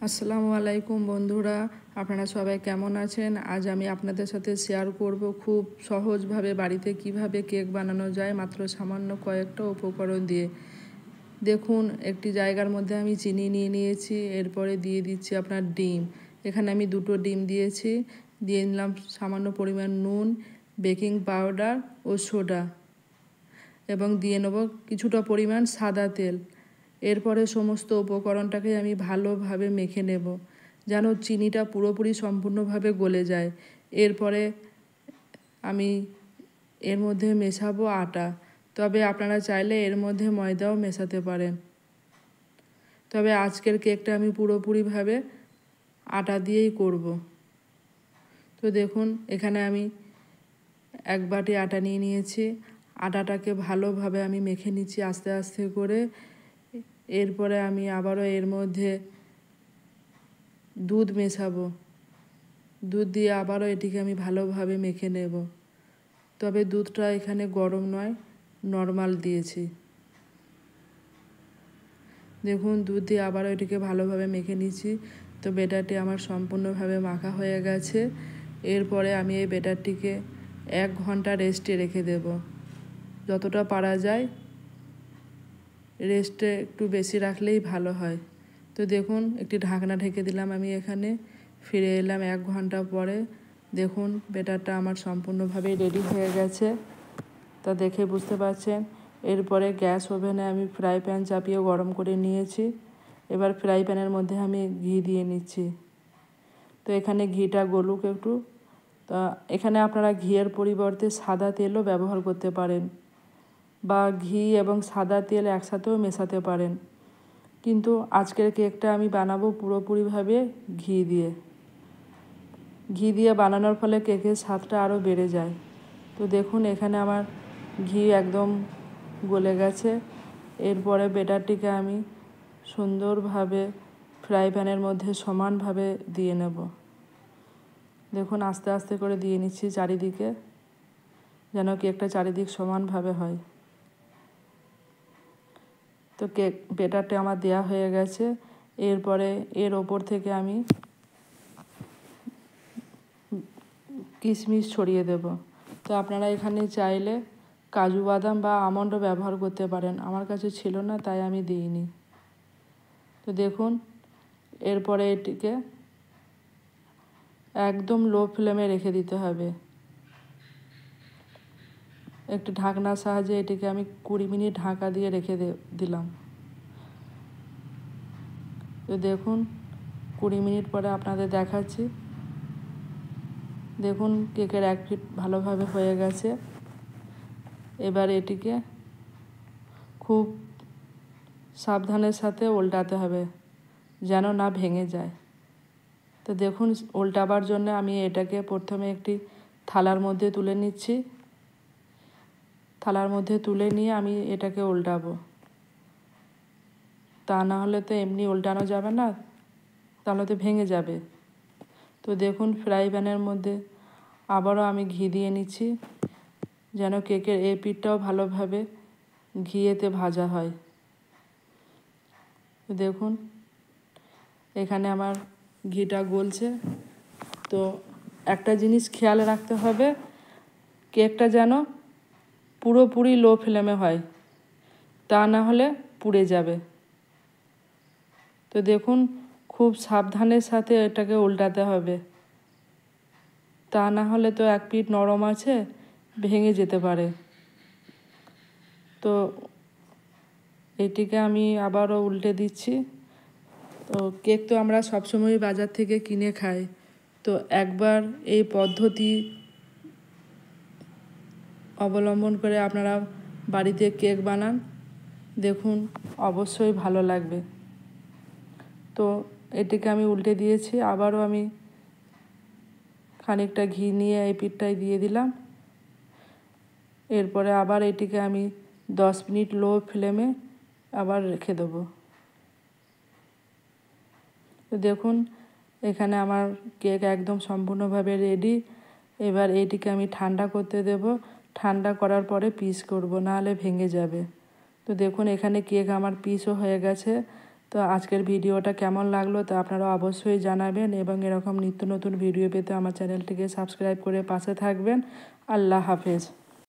আসসালামু আলাইকুম বন্ধুরা, আপনারা সবাই কেমন আছেন? আজ আমি আপনাদের সাথে শেয়ার করব খুব সহজভাবে বাড়িতে কিভাবে কেক বানানো যায় মাত্র সামান্য কয়েকটা উপকরণ দিয়ে। দেখুন, একটি জায়গার মধ্যে আমি চিনি নিয়ে নিয়েছি, এরপরে দিয়ে দিচ্ছি আপনার ডিম। এখানে আমি দুটো ডিম দিয়েছি, দিয়ে নিলাম সামান্য পরিমাণ নুন, বেকিং পাউডার ও সোডা, এবং দিয়ে নেব কিছুটা পরিমাণ সাদা তেল। এরপরে সমস্ত উপকরণটাকে আমি ভালোভাবে মেখে নেব, যেন চিনিটা পুরোপুরি সম্পূর্ণভাবে গলে যায়। এরপরে আমি এর মধ্যে মেশাবো আটা, তবে আপনারা চাইলে এর মধ্যে ময়দাও মেশাতে পারেন। তবে আজকের কেকটা আমি পুরোপুরিভাবে আটা দিয়েই করব। তো দেখুন, এখানে আমি এক বাটি আটা নিয়ে নিয়েছি। আটাটাকে ভালোভাবে আমি মেখে নিচ্ছি আস্তে আস্তে করে। এরপরে আমি আবারও এর মধ্যে দুধ মেশাবো। দুধ দিয়ে আবারও এটিকে আমি ভালোভাবে মেখে নেব। তবে দুধটা এখানে গরম নয়, নর্মাল দিয়েছি। দেখুন, দুধ দিয়ে আবারও এটিকে ভালোভাবে মেখে নিচ্ছি। তো ব্যাটারটি আমার সম্পূর্ণভাবে মাখা হয়ে গেছে। এরপরে আমি এই ব্যাটারটিকে 1 ঘন্টা রেস্টে রেখে দেব। যতটা পারা যায় রেস্টে একটু বেশি রাখলেই ভালো হয়। তো দেখুন, একটি ঢাকনা ঢেকে দিলাম আমি এখানে। ফিরে এলাম 1 ঘন্টা পরে। দেখুন, ব্যাটারটা আমার সম্পূর্ণভাবে রেডি হয়ে গেছে, তা দেখে বুঝতে পারছেন। এরপরে গ্যাস ওভেনে আমি ফ্রাই প্যান চাপিয়ে গরম করে নিয়েছি। এবার ফ্রাই প্যানের মধ্যে আমি ঘি দিয়ে নিচ্ছি। তো এখানে ঘিটা গলুক একটু। তা এখানে আপনারা ঘিয়ের পরিবর্তে সাদা তেলও ব্যবহার করতে পারেন, বা ঘি এবং সাদা তেল একসাথেও মেশাতে পারেন। কিন্তু আজকের কেকটা আমি বানাবো পুরোপুরিভাবে ঘি দিয়ে। ঘি দিয়ে বানানোর ফলে কেকের স্বাদটা আরও বেড়ে যায়। তো দেখুন, এখানে আমার ঘি একদম গলে গেছে। এরপরে ব্যাটারটিকে আমি সুন্দরভাবে ফ্রাই প্যানের মধ্যে সমানভাবে দিয়ে নেব। দেখুন, আস্তে আস্তে করে দিয়ে নিচ্ছি চারিদিকে, যেন কেকটা চারিদিক সমানভাবে হয়। তো কেক ব্যাটারটা আমার দেয়া হয়ে গেছে। এরপরে এর ওপর থেকে আমি কিশমিশ ছড়িয়ে দেব। তো আপনারা এখানে চাইলে কাজু বাদাম বা আমন্ডও ব্যবহার করতে পারেন। আমার কাছে ছিল না, তাই আমি দিইনি। তো দেখুন, এরপরে এটিকে একদম লো ফ্লেমে রেখে দিতে হবে। একটি ঢাকনার সাহায্যে এটিকে আমি 20 মিনিট ঢাকা দিয়ে রেখে দিলাম। তো দেখুন, 20 মিনিট পরে আপনাদের দেখাচ্ছি। দেখুন, কেকের 1 পিঠ ভালোভাবে হয়ে গেছে। এবার এটিকে খুব সাবধানের সাথে উল্টাতে হবে, যেন না ভেঙে যায়। তো দেখুন, উল্টাবার জন্য আমি এটাকে প্রথমে একটি থালার মধ্যে তুলে নিচ্ছি। থালার মধ্যে তুলে নিয়ে আমি এটাকে উল্টাবো। তা না হলে তো এমনি উল্টানো যাবে না, তাহলে তো ভেঙে যাবে। তো দেখুন, ফ্রাই প্যানের মধ্যে আবারও আমি ঘি দিয়ে নিচ্ছি, যেন কেকের এই পিঠটাও ভালোভাবে ঘিয়েতে ভাজা হয়। তো দেখুন, এখানে আমার ঘিটা গলছে। তো একটা জিনিস খেয়াল রাখতে হবে, কেকটা যেন পুরোপুরি লো ফ্লেমে হয়, তা না হলে পুড়ে যাবে। তো দেখুন, খুব সাবধানের সাথে এটাকে উল্টাতে হবে, তা না হলে তো 1 পিঠ নরম আছে, ভেঙে যেতে পারে। তো এটিকে আমি আবারও উল্টে দিচ্ছি। তো কেক তো আমরা সবসময় বাজার থেকে কিনে খাই। তো একবার এই পদ্ধতি অবলম্বন করে আপনারা বাড়িতে কেক বানান, দেখুন অবশ্যই ভালো লাগবে। তো এটিকে আমি উল্টে দিয়েছি। আবারও আমি খানিকটা ঘি নিয়ে এই পিঠটায় দিয়ে দিলাম। এরপরে আবার এটিকে আমি 10 মিনিট লো ফ্লেমে আবার রেখে দেবো। তো দেখুন, এখানে আমার কেক একদম সম্পূর্ণভাবে রেডি। এবার এটিকে আমি ঠান্ডা করতে দেব। ঠান্ডা করার পরে পিস করব, নাহলে ভেঙে যাবে। তো দেখুন, এখানে কেক আমার পিসও হয়ে গেছে। তো আজকের ভিডিওটা কেমন লাগলো তা আপনারা অবশ্যই জানাবেন এবং এরকম নিত্য নতুন ভিডিও পেতে আমার চ্যানেলটিকে সাবস্ক্রাইব করে পাশে থাকবেন। আল্লাহ হাফেজ।